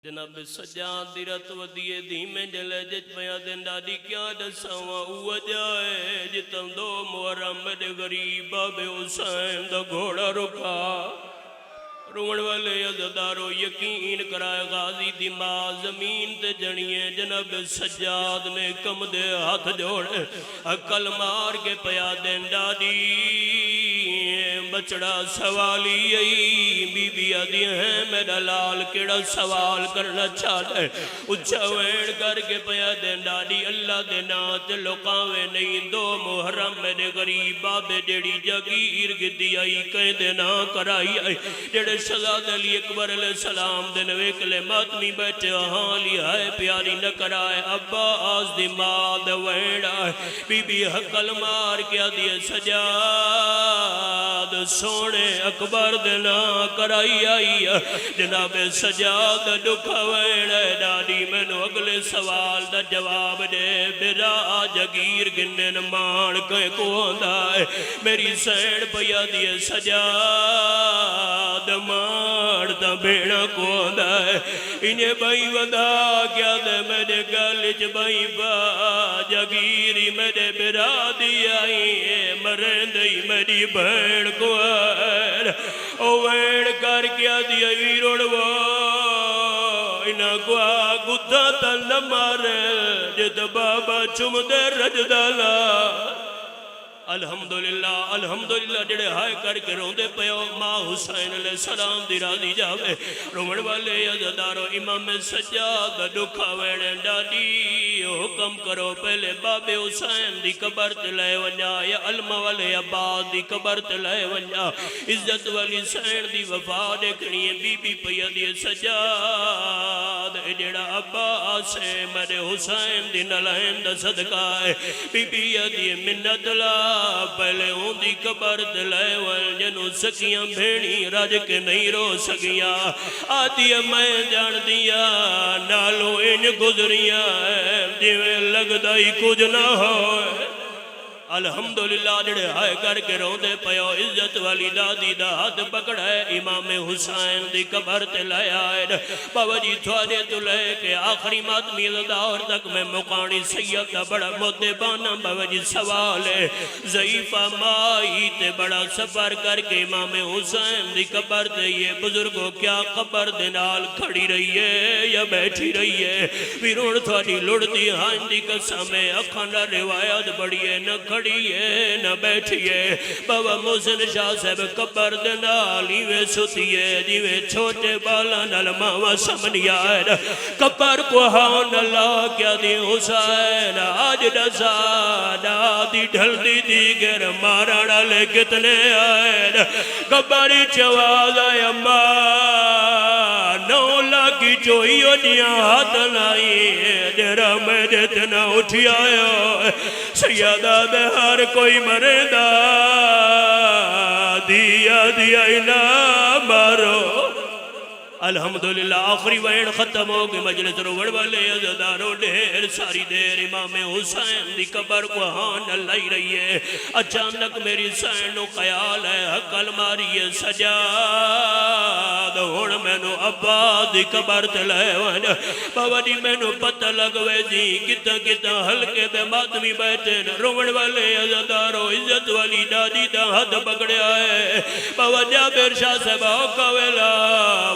جناب سجاد دی رت ودیے دھیمے جلے جج پیا دن ڈاڈی کیا دساواں او جائے جتم دو محرم میرے غریب بابے حسین دا گھوڑا رکا روڑ والے عزدارو یقین کرائے غازی دی ماں زمین تے جنیے جناب سجاد نے کم دے ہاتھ جوڑے عقل مار کے پیا دن ڈاڈی بچڑا سوالی ای بی بی آدھی ہیں میرا لال کیڑا سوال کرنا چاہتا ہے اچھا وین کر کے پیا دین ڈاڈی اللہ دے نات لقاوے نہیں دو محرم میرے غریب بابے جیڑی جگیر گدی آئی کہیں دے نا کرائی آئی جیڑے شہزاد علی اکبر علیہ السلام دے نویکلے ماتمی بیٹھے ہاں لیائے پیاری نہ کرائے ابا آز دی ماد وین آئے بی بی حقل مار کیا دیے سجاد سونے اکبر دینا کرائی آئی جناب سجاد دکھا ویڑے ڈاڈی میں نو اگلے سوال دا جواب دے برا جگیر گنن مان کے کو آندہ ہے میری سین پیا دیے سجاد مان دا بیڑا کو آندہ ہے انہیں بھائی ودا کیا دے میرے گلچ بھائی با جگیری میرے برا دی آئی مرین دی میری بھین کو او وین کر کیا دیا ویروڑ وہ انہا کو گدھا تل مارے جد بابا چم دے رجدالا الحمدللہ جڑے ہائے کر کے روندے پیو ماں حسین علیہ السلام دی راضی جاوے رومن والے عزدارو امام سجاد دکھا ویڑے ڈاڈی حکم کرو پہلے باب حسین دی قبر تلائے ونجا یا علم والے عباد دی قبر تلائے ونجا عزت والی سین دی وفا دیکھنی ہے بی بی پیا دی سجاد جڑا ابا آسے میرے حسین دی نلائن دا صدقہ ہے بی بی دی منت لا پہلے ہوں دی قبر دلائے والجنو سکیاں بھیڑی رج کے نہیں رو سکیاں آتی ہے میں جان دیا نالو ان گزریاں دیوے لگ دائی کچھ نہ ہوئے الحمدللہ جڑے ہائے کر کے روندے پیو عزت والی دادی دا ہاتھ پکڑا ہے امام حسین دی قبر تے لائے آئے بابا جی تھوڑے تو لے کے آخری ماتمی دور تک میں مقانی سید دا بڑا مدے بانا بابا جی سوال ہے ضعیفہ مائی تے بڑا سفر کر کے امام حسین دی قبر تے یہ بزرگوں کیا قبر دنال کھڑی رہی ہے یا بیٹھی رہی ہے ویرون تھوڑی لڑ دی ہائن دی قسم اکھانا روایت بڑی ہے نہ کھڑی ہے نہ بیٹھئے بابا محسن شاہ صاحب قبر دنالی وے ستیے دیوے چھوٹے بالا نلماوہ سمنی آئے قبر کو ہاں اللہ کیا دی حسین آج نسا نادی ڈھل دی دیگر مارانا لے کتنے آئے قبری چواز آئے اماں نولا کی چوئیوں نیا ہاتھ لائی جرہ میں جتنا اٹھی آئے سیادہ بے ہر کوئی مردہ دیا دیا اینا مارو الحمدللہ آخری وین ختم ہو گئے مجلس روڑ والے عزداروں ڈھیر ساری دیر امام حسین دی قبر کو ہاں لائی رہی ہے اچانک میری سین نو خیال ہے حقل ماری ہے سجاد ہون میں نو ابا دی قبر تلائے وانا بابا جی میں نو پتہ لگوے جی کتا کتا ہلکے دے ماتمی بیٹھے روڑ والے عزداروں عزت والی دادی دا حد پکڑے آئے بابا جابر شاہ صاحب آقا ویلا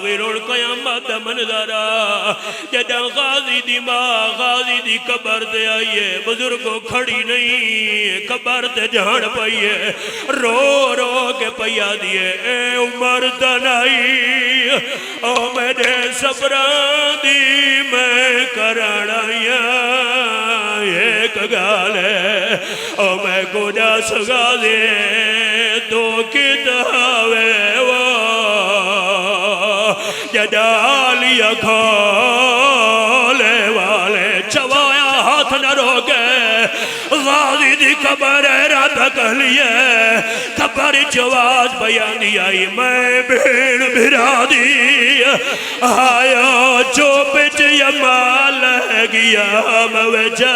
ویرون قیامت منظرہ جدہ غازی دی ماں غازی دی قبر تے آئیے بزرگوں کھڑی نہیں قبر تے جہاں پائیے رو رو کے پیا دیئے اے عمر تنائی او میرے سفران دی میں کرانایا ایک گال ہے او میں کو جا سگا دے تو کتاوے وہ جدالیا کھولے والے چوایا ہاتھ نہ روکے غازی دی قبر رات کہلیے قبر چواز بیانی آئی میں بھیڑ بھرا دی آیا چوپچ یمال گیا موجہ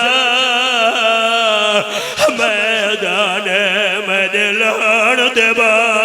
میدان میں دلان دے با